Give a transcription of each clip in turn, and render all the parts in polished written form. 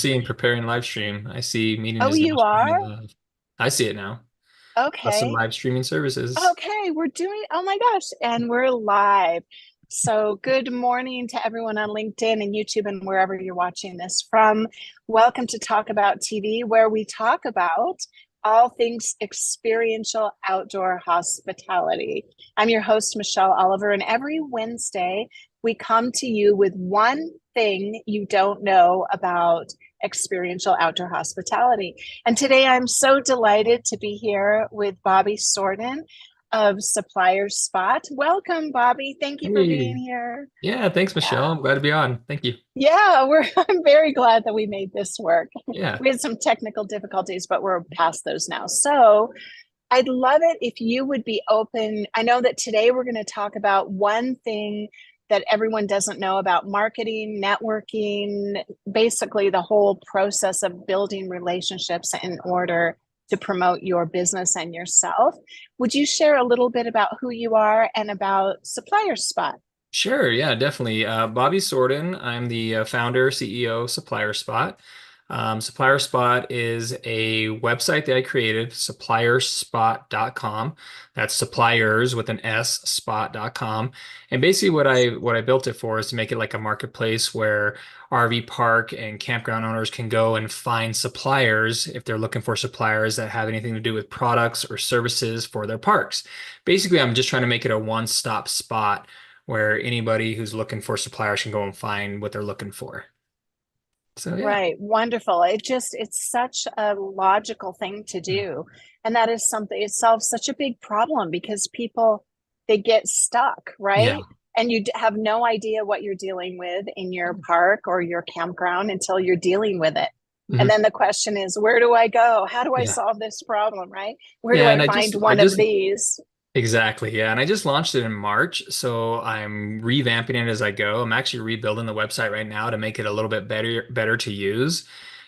seeing preparing live stream. I see meeting Oh, is now you streaming are? live. I see it now. Custom Okay. live streaming services. Okay, we're doing, oh my gosh, and we're live. So, good morning to everyone on LinkedIn and YouTube and wherever you're watching this from. Welcome to Talk About TV, where we talk about all things experiential outdoor hospitality. I'm your host, Michelle Oliver, and every Wednesday we come to you with one thing you don't know about experiential outdoor hospitality. And today I'm so delighted to be here with Bobby Sorden of Supplier Spot. Welcome, Bobby. Thank you for being Hey. here. Yeah, thanks, Michelle. Yeah. I'm glad to be on. Thank you. Yeah, I'm very glad that we made this work. Yeah. We had some technical difficulties, but we're past those now. So I'd love it if you would be open. I know that today we're going to talk about one thing that everyone doesn't know about marketing, networking, basically the whole process of building relationships in order to promote your business and yourself. Would you share a little bit about who you are and about Supplier Spot? Sure. Yeah, definitely. Bobby Sorden. I'm the founder, CEO of Supplier Spot. Supplier Spot is a website that I created, supplierspot.com. That's suppliers with an S, spot.com. And basically what I built it for is to make it like a marketplace where RV park and campground owners can go and find suppliers if they're looking for suppliers that have anything to do with products or services for their parks. Basically, I'm just trying to make it a one-stop spot where anybody who's looking for suppliers can go and find what they're looking for. So yeah. Right, wonderful. It's such a logical thing to do. And that is something, it solves such a big problem because people, they get stuck, Yeah. right? And you have no idea what you're dealing with in your park or your campground until you're dealing with it. And Mhm. then the question is, where do I go? How do I Yeah. solve this problem, right? Where do Yeah. I And I find just, I one of just, these? exactly. Yeah. And I just launched it in March. So I'm revamping it as I go. I'm actually rebuilding the website right now to make it a little bit better to use.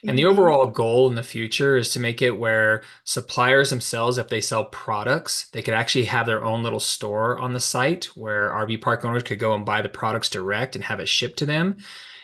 And the Hmm. overall goal in the future is to make it where suppliers themselves, if they sell products, they could actually have their own little store on the site where RV park owners could go and buy the products direct and have it shipped to them.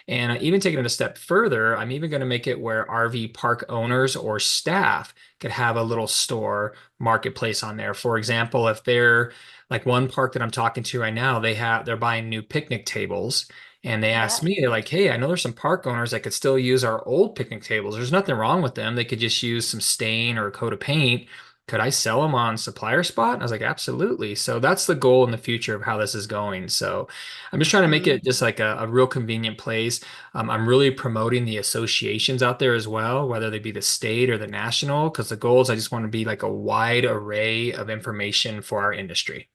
And even taking it a step further, I'm even going to make it where RV park owners or staff could have a little store marketplace on there. For example, if they're like one park that I'm talking to right now, they're buying new picnic tables. And they asked Yeah. me, they're like, hey, I know there's some park owners that could still use our old picnic tables. There's nothing wrong with them. They could just use some stain or a coat of paint. Could I sell them on Supplier Spot? And I was like, absolutely. So that's the goal in the future of how this is going. So I'm just trying to make it Mhm. just like a real convenient place. I'm really promoting the associations out there as well, whether they be the state or the national, because the goal is I just want to be like a wide array of information for our industry.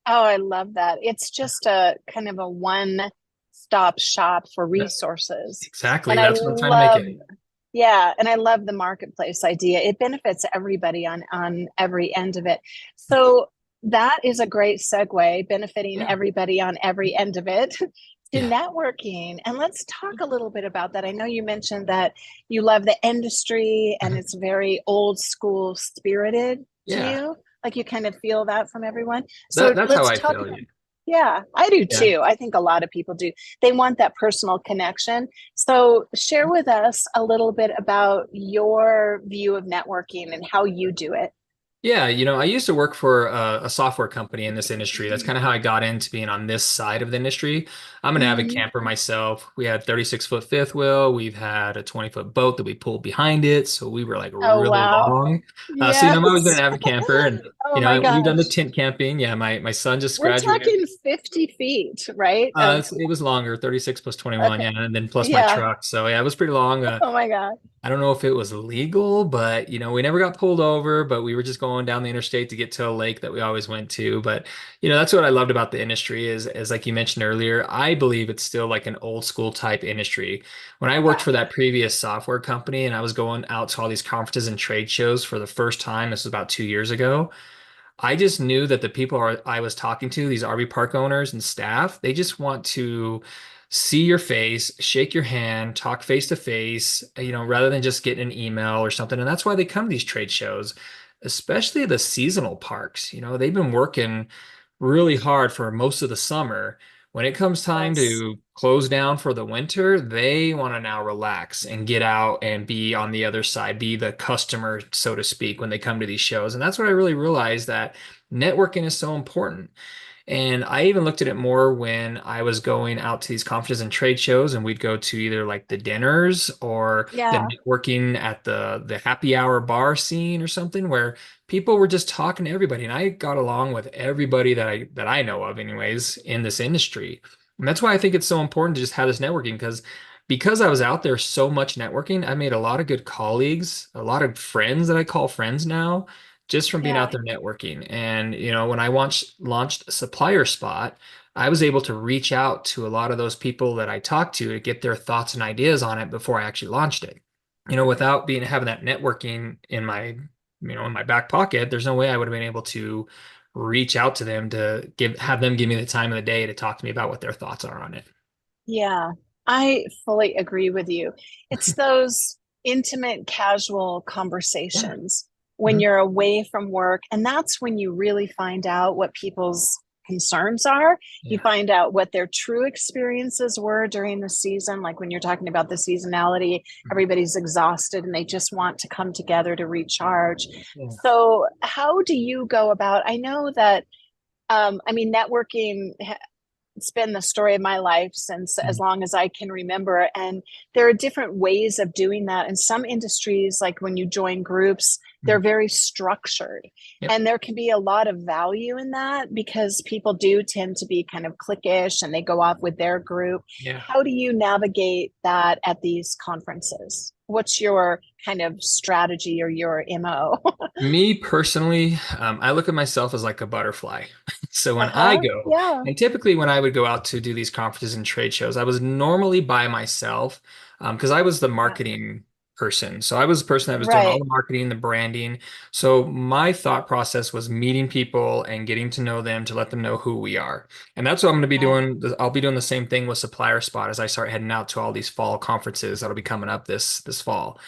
Oh, I love that. It's just a kind of a one-stop shop for Yeah, resources. exactly. And I That's what I'm trying to make love, it. yeah, and I love the marketplace idea. It benefits everybody on every end of it. So that is a great segue, benefiting Yeah. everybody on every end of it to Yeah. networking. And let's talk a little bit about that. I know you mentioned that you love the industry and Mhm. it's very old school spirited to Yeah. you. Like you kind of feel that from everyone. So That's how let's I talk feel. about, Yeah. yeah, I do Yeah. too. I think a lot of people do. They want that personal connection. So share with us a little bit about your view of networking and how you do it. Yeah, I used to work for a software company in this industry. That's kind of how I got into being on this side of the industry. I'm an avid Mhm. camper myself. We had 36-foot fifth wheel. We've had a 20-foot boat that we pulled behind it. So we were like Oh, really wow. long. So, I've always been Yes. an avid camper and, Oh my we've done the gosh. tent camping. Yeah, my son just We're graduated. talking 50 feet, right? Of, It was longer, 36 plus 21. okay. Yeah. And then plus my Yeah. truck. So yeah, it was pretty long. Oh my God. I don't know if it was legal, but we never got pulled over, but we were just going down the interstate to get to a lake that we always went to. But that's what I loved about the industry is like you mentioned earlier, I believe it's still like an old school type industry. When I worked Yeah. for that previous software company and I was going out to all these conferences and trade shows for the first time, this was about 2 years ago. I just knew that the people I was talking to, these RV park owners and staff, they just want to see your face, shake your hand, talk face to face, rather than just getting an email or something. And that's why they come to these trade shows, especially the seasonal parks. They've been working really hard for most of the summer When it comes time Yes. to close down for the winter, they want to now relax and get out and be on the other side, be the customer, so to speak, when they come to these shows. And that's what I really realized, that networking is so important. And I even looked at it more when I was going out to these conferences and trade shows, and we'd go to either like the dinners or the Yeah. networking at the happy hour bar scene or something, where people were just talking to everybody. And I got along with everybody that I know of anyways in this industry. And that's why I think it's so important to just have this networking, because I was out there so much networking, I made a lot of good colleagues, a lot of friends that I call friends now, just from being out Yeah. there networking. And, when I launched Supplier Spot, I was able to reach out to a lot of those people that I talked to get their thoughts and ideas on it before I actually launched it. Without being having that networking in my back pocket, there's no way I would have been able to reach out to them to have them give me the time of the day to talk to me about what their thoughts are on it. Yeah, I fully agree with you. It's those intimate, casual Yeah. conversations when Mhm. you're away from work. And that's when you really find out what people's concerns are. You Yeah. find out what their true experiences were during the season. Like when you're talking about the seasonality, Mhm. everybody's exhausted and they just want to come together to recharge. Yeah. So, how do you go about? I know that I mean, networking, it's been the story of my life since as Mhm. long as I can remember. And there are different ways of doing that. In some industries, like when you join groups, they're Mhm. very structured. Yep. And there can be a lot of value in that because people do tend to be kind of cliquish and they go off with their group. Yeah. How do you navigate that at these conferences? What's your kind of strategy or your MO? Me personally, I look at myself as like a butterfly. So when I Uh-huh. go, Yeah. and typically when I would go out to do these conferences and trade shows, I was normally by myself, because I was the Yeah. marketing person. So I was the person that was doing all Right. the marketing, the branding. So my thought process was meeting people and getting to know them to let them know who we are. And that's what I'm going to be Yeah. doing. I'll be doing the same thing with Supplier Spot as I start heading out to all these fall conferences that'll be coming up this fall.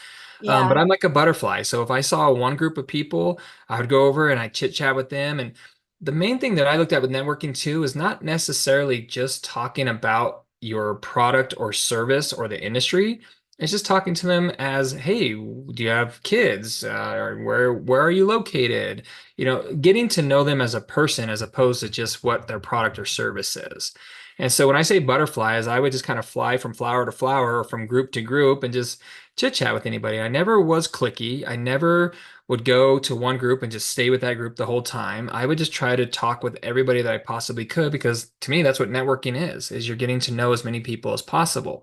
But Yeah. I'm like a butterfly. So if I saw one group of people, I would go over and I chit chat with them. And the main thing that I looked at with networking too is not necessarily just talking about your product or service or the industry. It's just talking to them as, hey, do you have kids? Or where are you located? Getting to know them as a person as opposed to just what their product or service is. And so when I say butterflies, I would just kind of fly from flower to flower or from group to group and just chit chat with anybody. I never was clicky. I never would go to one group and just stay with that group the whole time. I would just try to talk with everybody that I possibly could, because to me that's what networking is you're getting to know as many people as possible.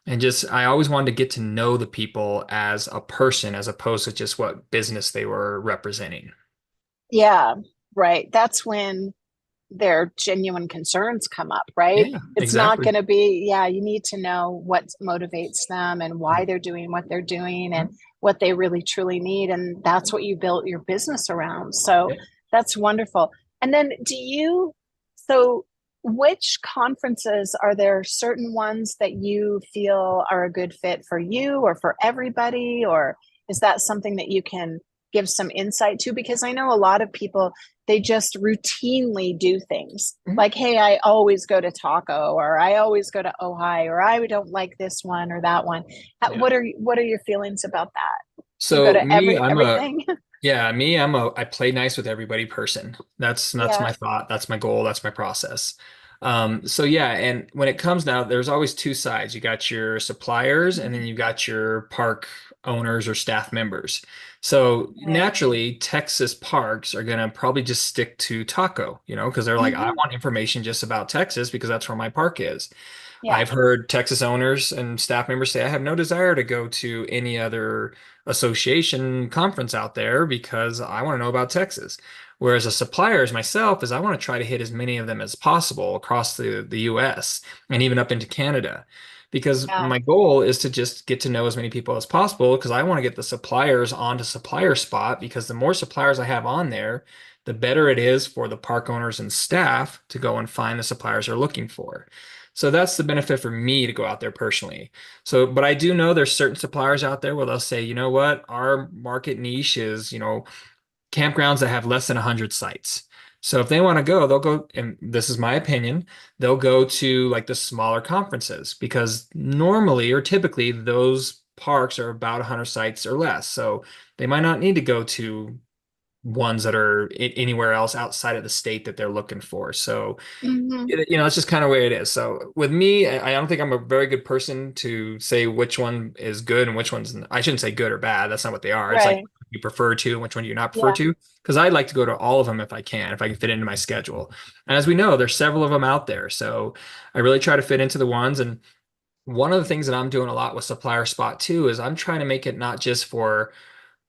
And just I always wanted to get to know the people as a person as opposed to just what business they were representing. Yeah, right. That's when their genuine concerns come up, right? Yeah, It's not exactly. going to be, yeah, you need to know what motivates them and why they're doing what they're doing and what they really truly need. And that's what you built your business around. So Yeah. that's wonderful. And then so which conferences are there certain ones that you feel are a good fit for you or for everybody? Or is that something that you can give some insight to? Because I know a lot of people, they just routinely do things Mhm. like, hey, I always go to taco or I always go to Ojai or I don't like this one or that one. Yeah. What are your feelings about that? You go So to me, everything? I play nice with everybody person. That's Yeah. my thought. That's my goal. That's my process. So yeah, and when it comes now, there's always two sides. You got your suppliers and then you got your park owners or staff members. So Right. naturally, Texas parks are gonna probably just stick to taco, because they're like, I Mm-hmm. want information just about Texas because that's where my park is. Yeah. I've heard Texas owners and staff members say, I have no desire to go to any other association conference out there because I want to know about Texas. Whereas a supplier as myself is I want to try to hit as many of them as possible across the US and even up into Canada. Because Yeah. my goal is to just get to know as many people as possible because I want to get the suppliers onto Supplier Spot, because the more suppliers I have on there, the better it is for the park owners and staff to go and find the suppliers they're looking for. So that's the benefit for me to go out there personally. So, but I do know there's certain suppliers out there where they'll say, you know what, our market niche is, campgrounds that have less than 100 sites. So if they want to go, they'll go, and this is my opinion, they'll go to like the smaller conferences because normally or typically those parks are about 100 sites or less. So they might not need to go to ones that are anywhere else outside of the state that they're looking for. So Hmm. it's just kind of the way it is. So with me, I don't think I'm a very good person to say which one is good and which one's, I shouldn't say good or bad. That's not what they are. It's like Right. you prefer to and which one do you not prefer Yeah. to. Because I'd like to go to all of them if I can fit into my schedule. And as we know, there's several of them out there. So I really try to fit into the ones. And one of the things that I'm doing a lot with Supplier Spot too is I'm trying to make it not just for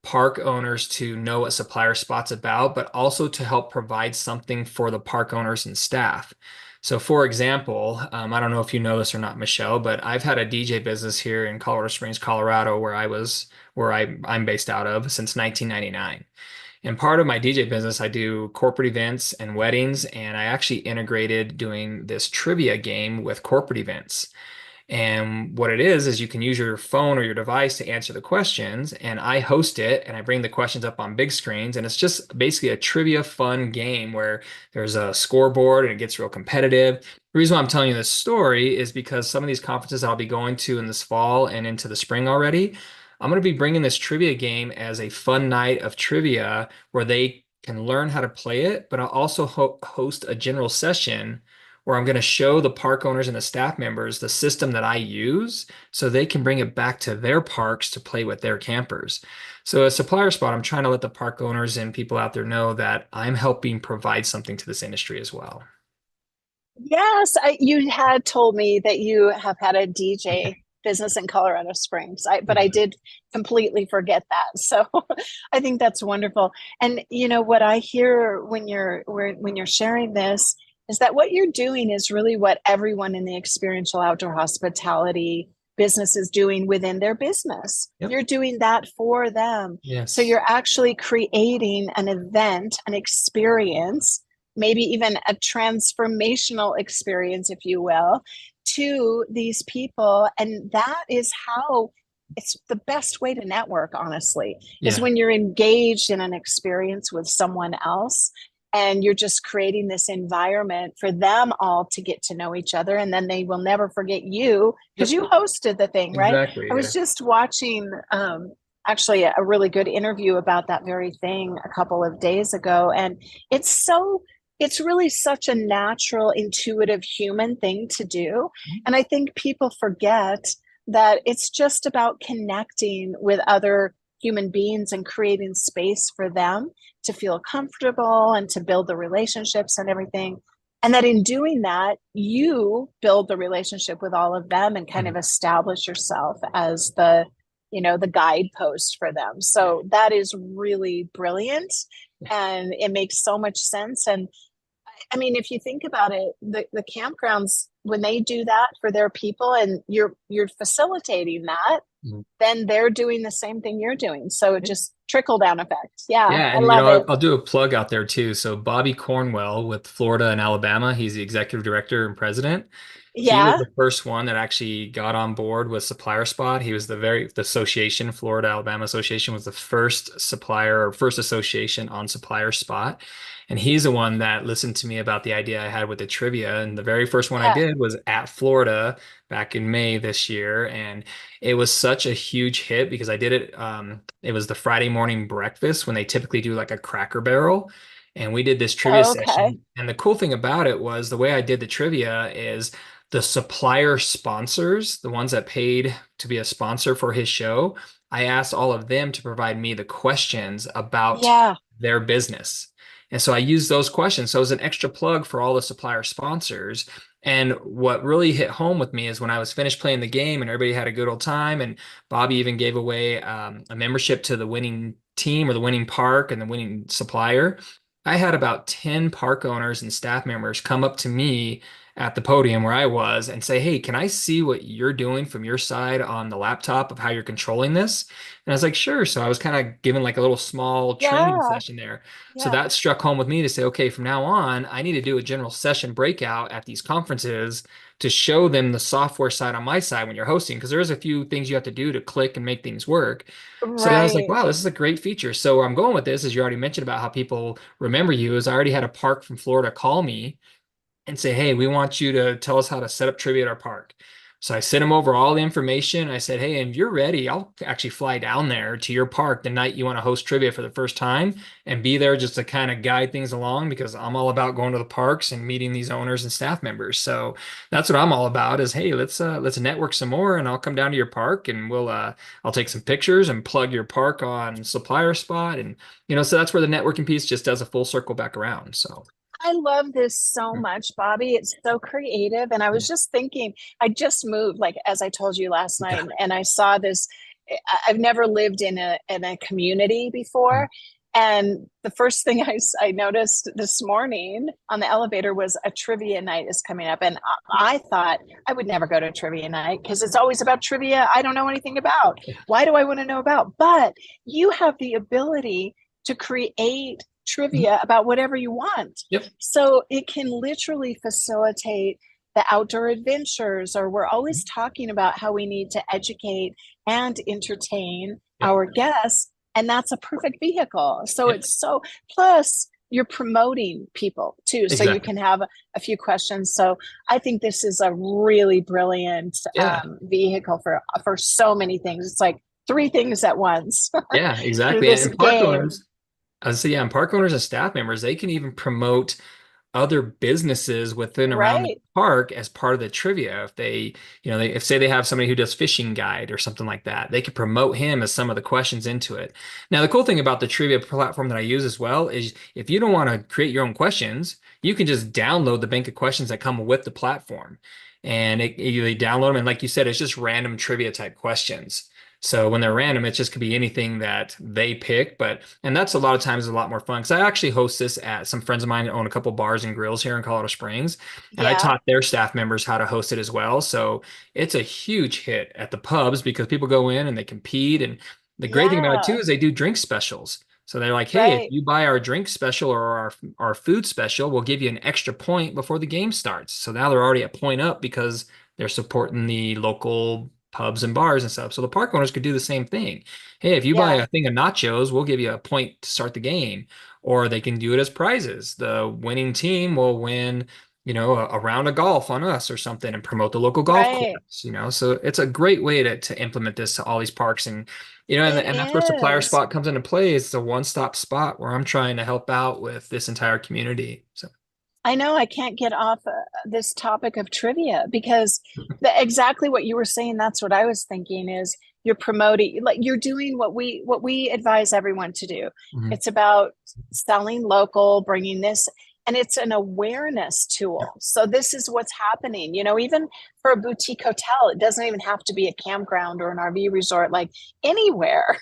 park owners to know what Supplier Spot's about, but also to help provide something for the park owners and staff. So, for example, I don't know if you know this or not, Michelle, but I've had a DJ business here in Colorado Springs, Colorado, I'm based out of since 1999. And part of my DJ business, I do corporate events and weddings, and I actually integrated doing this trivia game with corporate events. And what it is you can use your phone or your device to answer the questions. And I host it and I bring the questions up on big screens. And it's just basically a trivia fun game where there's a scoreboard and it gets real competitive. The reason why I'm telling you this story is because some of these conferences I'll be going to in this fall and into the spring already, I'm going to be bringing this trivia game as a fun night of trivia where they can learn how to play it, but I'll also host a general session where I'm going to show the park owners and the staff members the system that I use so they can bring it back to their parks to play with their campers. So, a Supplier Spot, I'm trying to let the park owners and people out there know that I'm helping provide something to this industry as well. Yes, you had told me that you have had a DJ business in Colorado Springs. But I did completely forget that. So I think that's wonderful. And you know what I hear when you're sharing this is that what you're doing is really what everyone in the experiential outdoor hospitality business is doing within their business. Yep. You're doing that for them. So Yes. you're actually creating an event, an experience, maybe even a transformational experience, if you will, to these people. And that is how it's the best way to network, honestly, is Yeah. when you're engaged in an experience with someone else and you're just creating this environment for them all to get to know each other. And then they will never forget you because Yep. you hosted the thing, right? I Exactly. Yeah. was just watching actually a really good interview about that very thing a couple of days ago. And it's so it's really such a natural, intuitive human thing to do. And I think people forget that it's just about connecting with other human beings and creating space for them to feel comfortable and to build the relationships and everything. And that in doing that, you build the relationship with all of them and kind of Mhm. establish yourself as the guidepost for them. So that is really brilliant and it makes so much sense. And I mean, if you think about it, the campgrounds, when they do that for their people and you're facilitating that, Mhm. then they're doing the same thing you're doing. So it just trickle down effect. Yeah, Yeah, I and love it. I'll do a plug out there too. So Bobby Cornwell with Florida and Alabama, he's the executive director and president. He was Yeah. the first one that actually got on board with Supplier Spot. He was the association, Florida Alabama Association was the first supplier or first association on Supplier Spot. And he's the one that listened to me about the idea I had with the trivia. And the very first one I Yeah. did was at Florida back in May this year. And it was such a huge hit because I did it. It was the Friday morning breakfast when they typically do like a Cracker Barrel. And we did this trivia Okay. session. And the cool thing about it was the way I did the trivia is the supplier sponsors, the ones that paid to be a sponsor for his show, I asked all of them to provide me the questions about Yeah. their business. And so I used those questions. So it was an extra plug for all the supplier sponsors. And what really hit home with me is when I was finished playing the game and everybody had a good old time, and Bobby even gave away a membership to the winning team or the winning park and the winning supplier. I had about 10 park owners and staff members come up to me at the podium where I was and say, hey, can I see what you're doing from your side on the laptop of how you're controlling this? And I was like, sure. So I was kind of given like a little small training Yeah, session there. So yeah, that struck home with me to say, okay, from now on, I need to do a general session breakout at these conferences to show them the software side on my side when you're hosting, because there's a few things you have to do to click and make things work. So then I was like, right. wow, this is a great feature. So where I'm going with this, as you already mentioned about how people remember you, is I already had a park from Florida call me and say, hey, we want you to tell us how to set up trivia at our park. So I sent him over all the information. I said, hey, and you're ready, I'll actually fly down there to your park the night you want to host trivia for the first time and be there just to kind of guide things along because I'm all about going to the parks and meeting these owners and staff members. So that's what I'm all about is, hey, let's network some more and I'll come down to your park and I'll take some pictures and plug your park on Supplier Spot. And so that's where the networking piece just does a full circle back around. So I love this so much, Bobby. It's so creative. And I yeah. was just thinking, I just moved, like as I told you last Yeah. night, and I saw this. I've never lived in a community before. And the first thing I noticed this morning on the elevator was a trivia night is coming up. And I thought I would never go to trivia night because it's always about trivia I don't know anything about. Why do I want to know about? But you have the ability to create Mhm. trivia about whatever you want. Yep. So it can literally facilitate the outdoor adventures, or we're always talking about how we need to educate and entertain Yep. our guests. And that's a perfect vehicle. So Yep. it's so, plus you're promoting people too. So you Exactly. can have a few questions. So I think this is a really brilliant Yeah. vehicle for so many things. It's like three things at once Yeah, through exactly. this And park game. owners, I would say, yeah, and park owners and staff members, they can even promote other businesses within around the Right. park as part of the trivia. If if say they have somebody who does fishing guide or something like that, they could promote him as some of the questions into it. Now, the cool thing about the trivia platform that I use as well is if you don't want to create your own questions, you can just download the bank of questions that come with the platform. And they download them, and like you said, it's just random trivia type questions. So when they're random, it just could be anything that they pick. And that's a lot of times a lot more fun because I actually host this at some friends of mine that own a couple bars and grills here in Colorado Springs. And I Yeah. taught their staff members how to host it as well. So it's a huge hit at the pubs because people go in and they compete. And the great thing about it too Yeah. is they do drink specials. So they're like, hey, if Right. you buy our drink special or our food special, we'll give you an extra point before the game starts. So now they're already a point up because they're supporting the local pubs and bars and stuff. So the park owners could do the same thing. Hey, if you buy Yeah. a thing of nachos, we'll give you a point to start the game. Or they can do it as prizes. The winning team will win, a round of golf on us or something and promote the local golf Right. course. So it's a great way to implement this to all these parks. And It that's where Supplier is. Spot comes into play. It's a one-stop spot where I'm trying to help out with this entire community. So I know I can't get off this topic of trivia because exactly what you were saying, that's what I was thinking is you're promoting, like you're doing what we advise everyone to do. mhm. It's about selling local, bringing this, and it's an awareness tool. So this is what's happening, even for a boutique hotel, it doesn't even have to be a campground or an RV resort, like anywhere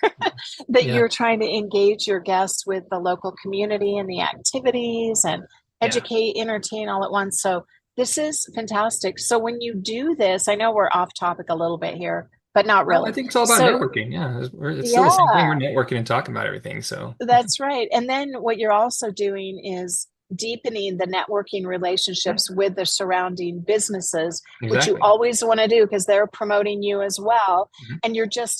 that Yeah, you're trying to engage your guests with the local community and the activities and yeah. educate, entertain all at once. So this is fantastic. So when you do this, I know we're off topic a little bit here, but not Well, I really. think it's all about So networking. Yeah, it's still the same thing. We're yeah, networking and talking about everything. So that's right. And then what you're also doing is deepening the networking yeah, relationships with the surrounding businesses, which you exactly. always want to do because they're promoting you as well. Mhm. And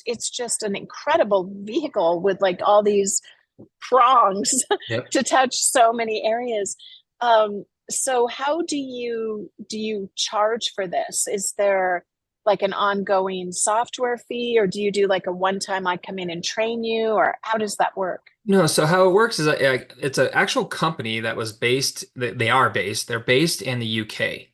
it's just an incredible vehicle with like all these prongs Yep. to touch so many areas. So how do you charge for this? Is there like an ongoing software fee, or do you do like a one time I come in and train you, or how does that work? No, so how it works is it's an actual company that was based, they're based in the UK.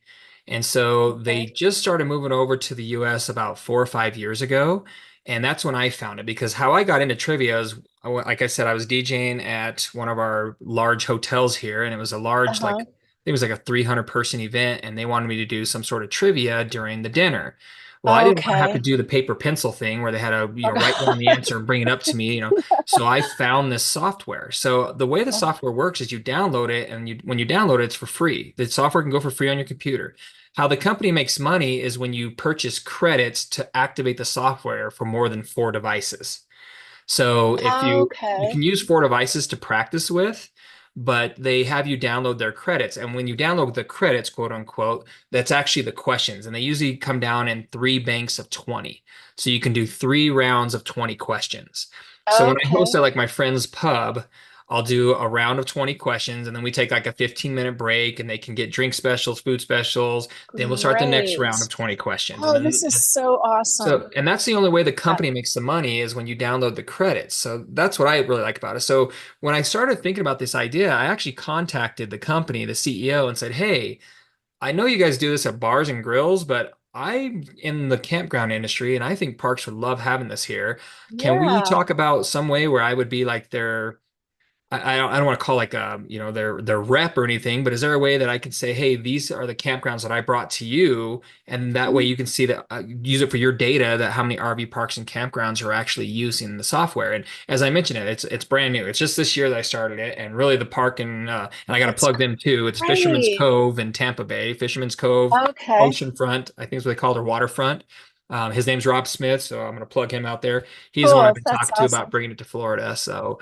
And so they Okay. just started moving over to the US about 4 or 5 years ago. And that's when I found it because how I got into trivia is, like I said, I was DJing at one of our large hotels here, and it was a large, like, Uh-huh. I think it was like a 300 person event, and they wanted me to do some sort of trivia during the dinner. Well, I didn't want to have to Okay. do the paper pencil thing where they had to, Okay. write down the answer and bring it up to me, So I found this software. So the way the software works is you download it, and when you download it, it's for free. The software can go for free on your computer. How the company makes money is when you purchase credits to activate the software for more than 4 devices. So if you Okay. can use 4 devices to practice with, but they have you download their credits. And when you download the credits, quote unquote, that's actually the questions. And they usually come down in 3 banks of 20. So you can do 3 rounds of 20 questions. So when I host Okay. at like my friend's pub, I'll do a round of 20 questions, and then we take like a 15-minute break, and they can get drink specials, food specials. Then we'll start the next Great. round of 20 questions. And Oh, this then is so awesome. and that's the only way the Yeah. company makes the money is when you download the credits. So that's what I really like about it. So when I started thinking about this idea, I actually contacted the company, the CEO, and said, "Hey, I know you guys do this at bars and grills, but I'm in the campground industry and I think parks would love having this here. Can we Yeah. talk about some way where I would be like their I don't want to call like their rep or anything, but is there a way that I can say, hey, these are the campgrounds that I brought to you, and that way Mhm. you can see that use it for your data that how many RV parks and campgrounds are actually using the software. And as I mentioned it's brand new. It's just this year that I started it, and really the park and I got to That's plug them too. It's Fisherman's great. Cove in Tampa Bay, Fisherman's Cove, Okay. Oceanfront, I think is what they call their waterfront. His name's Rob Smith, so I'm going to plug him out there. He's the one I've Cool. been That's talking to about awesome. bringing it to Florida. So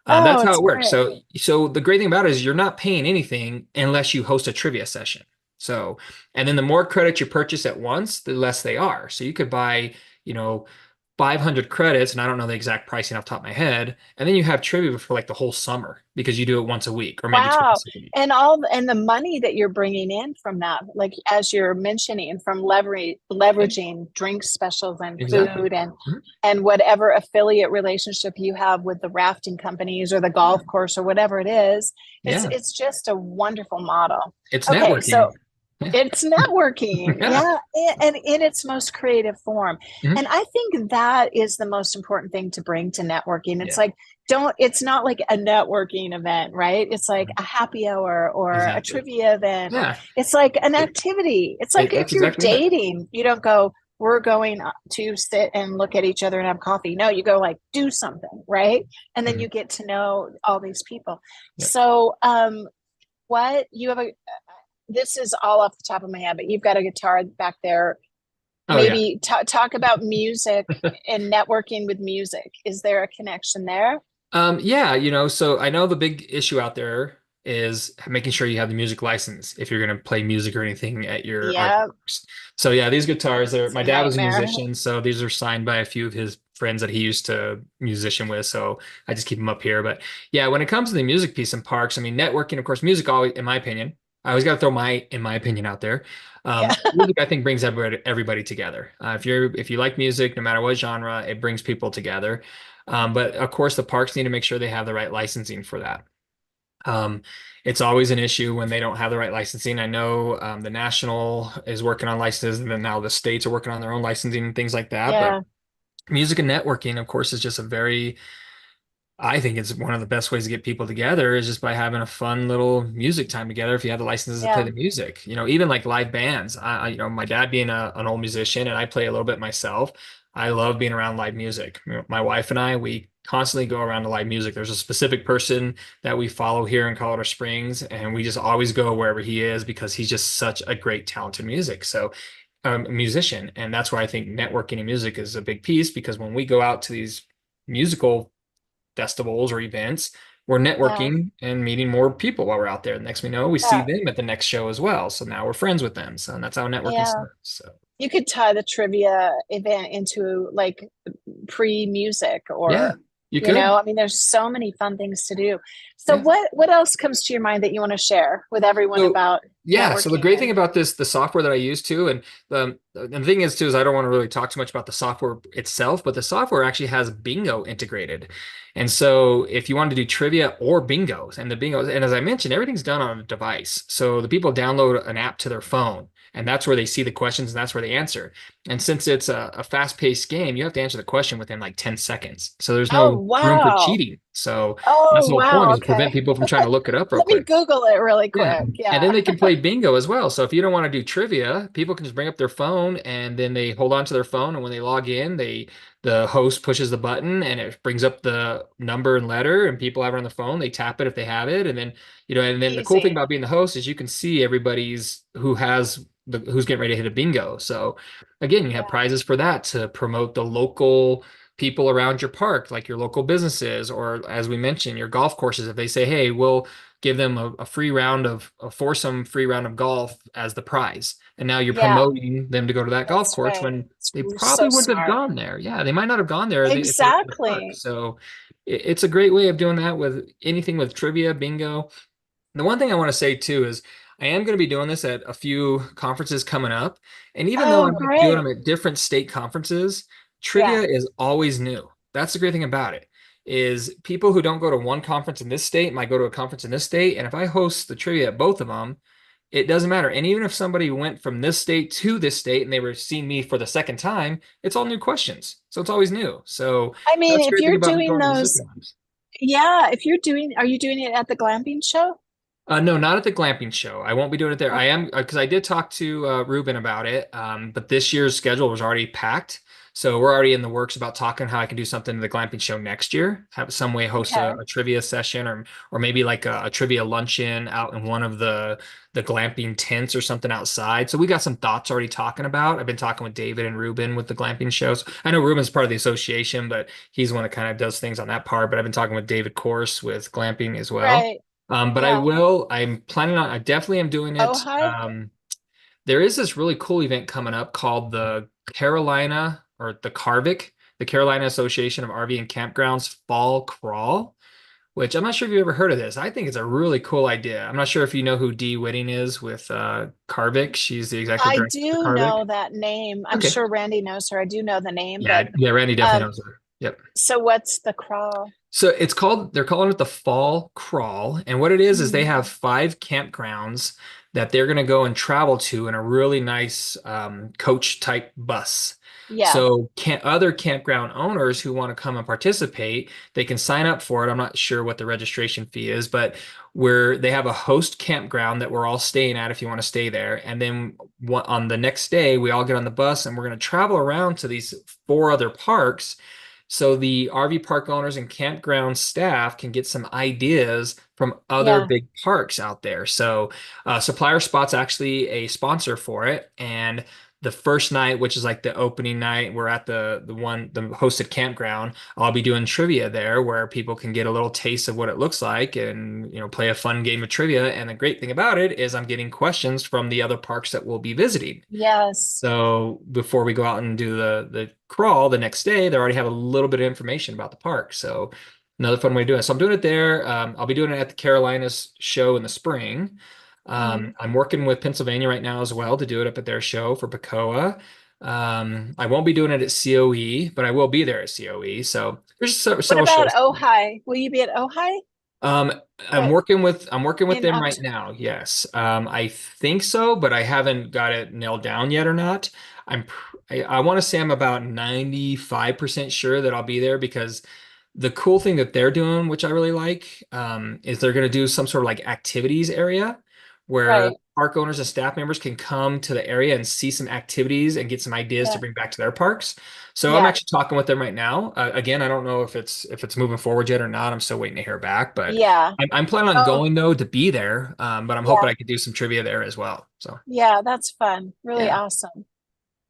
Oh, that's how it's it works. great. So the great thing about it is you're not paying anything unless you host a trivia session. So, and then the more credits you purchase at once, the less they are. So you could buy, you know, 500 credits, and I don't know the exact pricing off the top of my head, and then you have trivia for like the whole summer because you do it once a week or maybe Wow. twice a week. And the money that you're bringing in from that, like as you're mentioning, from Yeah, leveraging drink specials and exactly. food Mhm. and whatever affiliate relationship you have with the rafting companies or the Yeah. golf course or whatever it is, Yeah. it's just a wonderful model. It's Okay, networking. so Yeah. it's networking, Yeah. yeah, and in its most creative form. Mhm. And I think that is the most important thing to bring to networking. It's Yeah. like, it's not like a networking event, right? It's like a happy hour or a Exactly. trivia event, or Yeah. it's like an It, activity. It's like that's if you're exactly it. dating, you don't go, we're going to sit and look at each other and have coffee. No, you go like do something, right? And then Mhm. you get to know all these people. Yeah. So, what you have a this is all off the top of my head, but you've got a guitar back there. Oh yeah. Maybe talk about music and networking with music. Is there a connection there? Yeah, so I know the big issue out there is making sure you have the music license if you're going to play music or anything at your RV Yeah, parks. So yeah, these guitars are, it's a my dad was a nightmare. musician, so these are signed by a few of his friends that he used to musician with. So I just keep them up here. But yeah, when it comes to the music piece in parks, I mean, networking, of course, music always, in my opinion, I always got to throw in my opinion out there. Yeah, Music, I think, brings everybody together. If you like music, no matter what genre, it brings people together. But of course, the parks need to make sure they have the right licensing for that. Um, it's always an issue when they don't have the right licensing. I know the national is working on licenses, and then now the states are working on their own licensing and things like that. But yeah, music and networking, of course, is just a very I think it's one of the best ways to get people together is just by having a fun little music time together. If you have the licenses to play yeah, the music, even like live bands. My dad being an old musician and I play a little bit myself. I love being around live music. My wife and I, we constantly go around to live music. There's a specific person that we follow here in Colorado Springs, and we just always go wherever he is because he's just such a great, talented musician. And that's why I think networking in music is a big piece because when we go out to these musical festivals or events, we're yeah, networking and meeting more people while we're out there. The next we know, we see yeah, them at the next show as well. So now we're friends with them. So that's how networking yeah. starts. So You could tie the trivia event into like pre-music yeah, or you could. I mean there's so many fun things to do. So Yeah. what else comes to your mind that you want to share with everyone So about yeah, so the networking great thing and about the software that I use too, and the thing is too, is I don't want to really talk too much about the software itself, but the software actually has bingo integrated. And so if you want to do trivia or bingos, and the bingos, and as I mentioned, everything's done on a device. So the people download an app to their phone, and that's where they see the questions and that's where they answer. And since it's a fast-paced game, you have to answer the question within like 10 seconds. So there's Oh, no room for wow. cheating. So that's Oh, the whole point, wow. is to prevent Okay. people from trying to look it up real Let me quick. Google it really Yeah. quick. And Yeah. then they can play bingo as well. So if you don't want to do trivia, people can just bring up their phone and then they hold on to their phone. And when they log in, the host pushes the button and it brings up the number and letter, and people have it on the phone. They tap it if they have it. And then, and then the cool thing Easy. about being the host is you can see everybody's who's getting ready to hit a bingo. So again, you have Yeah. prizes for that to promote the local people around your park, like your local businesses, or as we mentioned, your golf courses. If they say, hey, we'll give them a free round of a foursome free round of golf as the prize. And now you're Yeah. promoting them to go to that golf That's course right. when It's they probably so wouldn't have smart. gone there. Yeah, they might not have gone there if they were in the park. Exactly. So it's a great way of doing that with anything with trivia, bingo. The one thing I want to say too is I am going to be doing this at a few conferences coming up. And even though I Oh, might be doing them great. at different state conferences, Yeah. trivia is always new. That's the great thing about it, is people who don't go to one conference in this state might go to a conference in this state. And if I host the trivia at both of them, it doesn't matter. And even if somebody went from this state to this state and they were seeing me for the second time, it's all new questions. So it's always new. So I mean, that's the if great thing you're about me doing going to the those, second ones. yeah, if you're doing, are you doing it at the glamping show? No, not at the glamping show. I won't be doing it there. I Okay. am because I did talk to Ruben about it, but this year's schedule was already packed. So we're already in the works about talking how I can do something to the glamping show next year. Have some way host Okay. a trivia session, or maybe like a trivia luncheon out in one of the glamping tents or something outside. So we got some thoughts already talking about. I've been talking with David and Ruben with the glamping shows. I know Ruben's part of the association, but he's the one that kind of does things on that part. But I've been talking with David Course with glamping as well. Right. But Yeah. I'm planning on, I definitely am doing Oh, it. hi. There is this really cool event coming up called the Carolina Association of RV and Campgrounds Fall Crawl, which I'm not sure if you ever heard of this. I think it's a really cool idea. I'm not sure if you know who Dee Whitting is with Carvic. She's the executive I director for do Carvic. know that name. I'm Okay. sure Randy knows her. I do know the name, Yeah, but yeah, Randy definitely um, knows her. Yep. so what's the crawl? So they're calling it the Fall Crawl. And what it is they Mm, have 5 campgrounds that they're going to go and travel to in a really nice coach type bus. yeah. So other campground owners who want to come and participate, they can sign up for it. I'm not sure what the registration fee is, but they have a host campground that we're all staying at if you want to stay there. And then on the next day, we all get on the bus and we're going to travel around to these 4 other parks, so the RV park owners and campground staff can get some ideas from other Yeah. big parks out there. So Supplier Spot's actually a sponsor for it. And the first night, which is like the opening night, we're at the hosted campground. I'll be doing trivia there where people can get a little taste of what it looks like and play a fun game of trivia. And the great thing about it is I'm getting questions from the other parks that we'll be visiting. Yes. So before we go out and do the crawl the next day, they already have a little bit of information about the park. So another fun way to do it. So I'm doing it there. I'll be doing it at the Carolinas show in the spring. Mm. I'm working with Pennsylvania right now as well to do it up at their show for Pacoa. I won't be doing it at COE, but I will be there at COE. So there's What several about shows. Ojai? Will you be at Ojai? Um, Uh, I'm working with in them right October? now. Yes. I think so, but I haven't got it nailed down yet or not. I want to say I'm about 95% sure that I'll be there, because the cool thing that they're doing, which I really like, is they're going to do some sort of like activities area where Right. park owners and staff members can come to the area and see some activities and get some ideas to Yeah. bring back to their parks. So I'm Yeah. actually talking with them right now. Again, I don't know if it's moving forward yet or not. I'm still waiting to hear back, but Yeah. I'm planning on Oh, going though to be there. But I'm hoping yeah. I could do some trivia there as well. So Yeah. That's fun. Really yeah, awesome.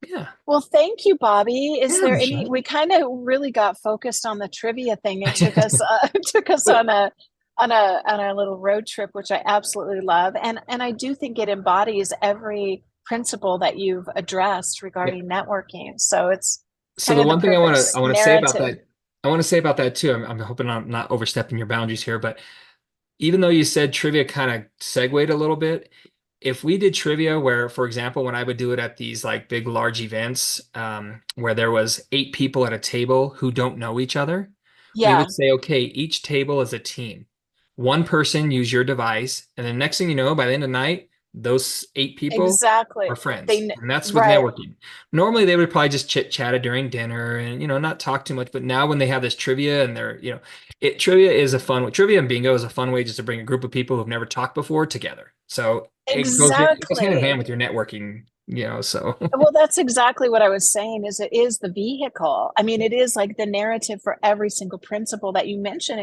yeah, Well, thank you, Bobby. Is yeah, there any, Michelle. we kind of really got focused on the trivia thing and took us took us But on a little road trip, which I absolutely love. And I do think it embodies every principle that you've addressed yeah. regarding networking. So it's So kind the of the one thing perfect I want to say about narrative. that, I want to say about that too. I'm hoping I'm not overstepping your boundaries here, but even though you said trivia kind of segued a little bit, if we did trivia where, for example, when I would do it at these like big, large events, where there was 8 people at a table who don't know each other, we Yeah. would say, okay, each table is a team. One person use your device, and the next thing you know, by the end of the night, those 8 people are Exactly. friends. And that's with Right. networking. Normally they would probably just chit chat during dinner and, not talk too much. But now when they have this trivia and trivia is a trivia and bingo is a fun way just to bring a group of people who've never talked before together. So it goes hand in hand Exactly. with your networking, so. Well, that's exactly what I was saying is it is the vehicle. I mean, it is like the narrative for every single principle that you mentioned.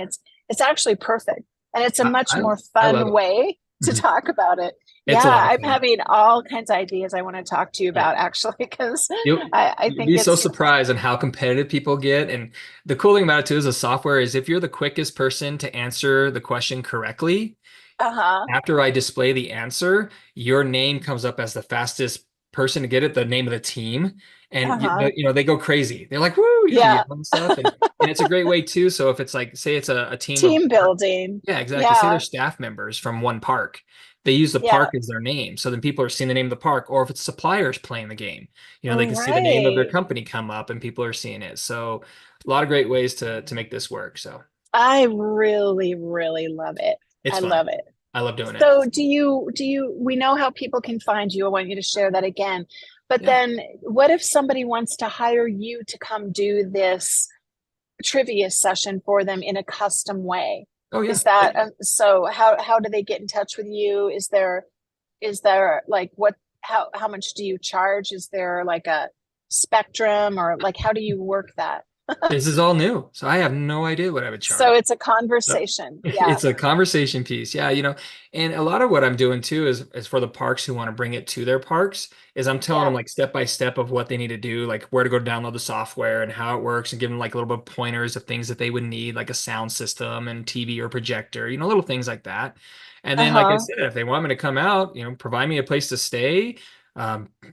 It's actually perfect. And it's a I, much I, more I love fun it. way to Mhm. talk about it. It's Yeah, a lot of I'm fun. having all kinds of ideas I want to talk to you Yeah. about actually, because You'll, I you'll think be so it's surprised on how competitive people get. And the cool thing about it too is the software is if you're the quickest person to answer the question correctly, uh-huh, after I display the answer, your name comes up as the fastest person to get it, the name of the team. And uh-huh. they go crazy. They're like, woo, Yeah. and stuff. And it's a great way too. So if it's like, say it's a team of Team building. yeah, exactly. Say they're Yeah. staff members from one park. They use the Yeah. park as their name. So then people are seeing the name of the park. Or if it's suppliers playing the game, they can see the name of their Right. company come up and people are seeing it. So a lot of great ways to make this work. So I really, really love it. it's I fun. love it. I love doing it. So we know how people can find you. I want you to share that again. But Yeah. then what if somebody wants to hire you to come do this trivia session for them in a custom way? Oh yeah. Is that so how do they get in touch with you? Is there like what how much do you charge? Is there like a spectrum or like how do you work that? This is all new. So I have no idea what I would So charge. it's a So conversation. Yeah. it's a conversation piece. Yeah, and a lot of what I'm doing too is for the parks who want to bring it to their parks is I'm telling them Yeah. like step by step of what they need to do, like where to go download the software and how it works and give them like a little bit of pointers of things that they would need, like a sound system and TV or projector, little things like that. And then, like I Uh-huh. said, if they want me to come out, provide me a place to stay,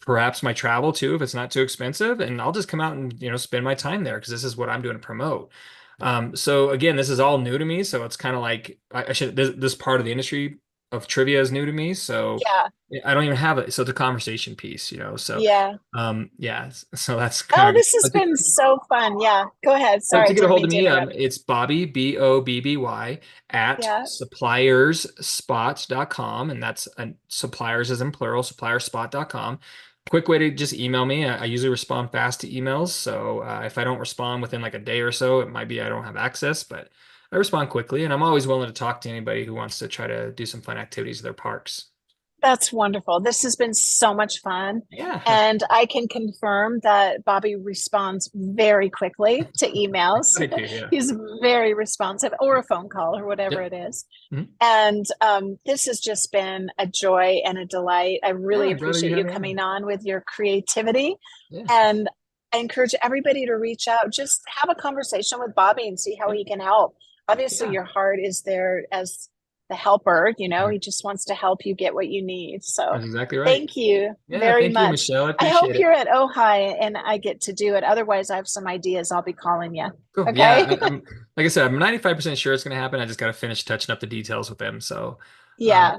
perhaps my travel too, if it's not too expensive, and I'll just come out and, spend my time there because this is what I'm doing to promote. So again, this is all new to me. So it's kind of like I should this part of the industry of trivia is new to me. So Yeah. I don't even have it. So it's a conversation piece, So Yeah. yeah. So that's Oh, kind of this has but been so fun. Yeah. Go ahead. Sorry, to I get a didn't hold mean of to me, interrupt. it's Bobby Bobby at Yeah. supplierspot.com, and that's suppliers as in plural, supplierspot.com. Quick way to just email me. I usually respond fast to emails, so if I don't respond within like a day or so, it might be I don't have access, but I respond quickly, and I'm always willing to talk to anybody who wants to try to do some fun activities at their parks. That's wonderful. This has been so much fun. Yeah, And I can confirm that Bobby responds very quickly to emails. I do. Yeah. He's very responsive, or a phone call, or whatever Yep. it is. Mhm. And this has just been a joy and a delight. I really Yeah, brother, you appreciate have you me coming on. on with your creativity. Yeah. And I encourage everybody to reach out, just have a conversation with Bobby and see how Yep. he can help. Obviously, Yeah. your heart is there as the helper, he just wants to help you get what you need. So That's exactly right. thank you Yeah, very thank you, much. Michelle. I I hope appreciate it. you're at Ojai and I get to do it. Otherwise, I have some ideas. I'll be calling you. Cool. Yeah, Okay. I'm like I said, I'm 95% sure it's going to happen. I just got to finish touching up the details with them. So, Yeah,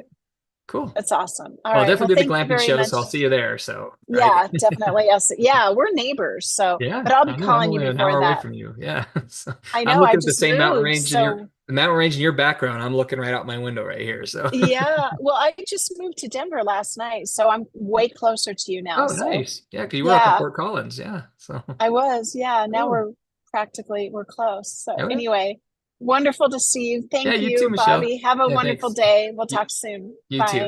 cool. that's awesome. All Well, I'll right. Well, definitely be at the thank you glamping very show, much. so I'll see you there. So, right. Yeah, definitely. Yes. Yeah, we're neighbors. So, Yeah, but I'll be I know. I'm calling you only an before hour away that. from you. Yeah. So, I I'm know I looking at the just same mountain moved. range in So, the mountain range in your background. I'm looking right out my window right here. So, yeah. Well, I just moved to Denver last night. So I'm way closer to you now. oh, So, nice. Yeah, because you were up in yeah, Fort Collins. Yeah. So, I was. Yeah. Now cool. we're close. So, Okay. anyway, wonderful to see you. Yeah, Thank you too, you, Michelle. Bobby. Have a Yeah, wonderful thanks. day. We'll You, talk soon. you too. Bye.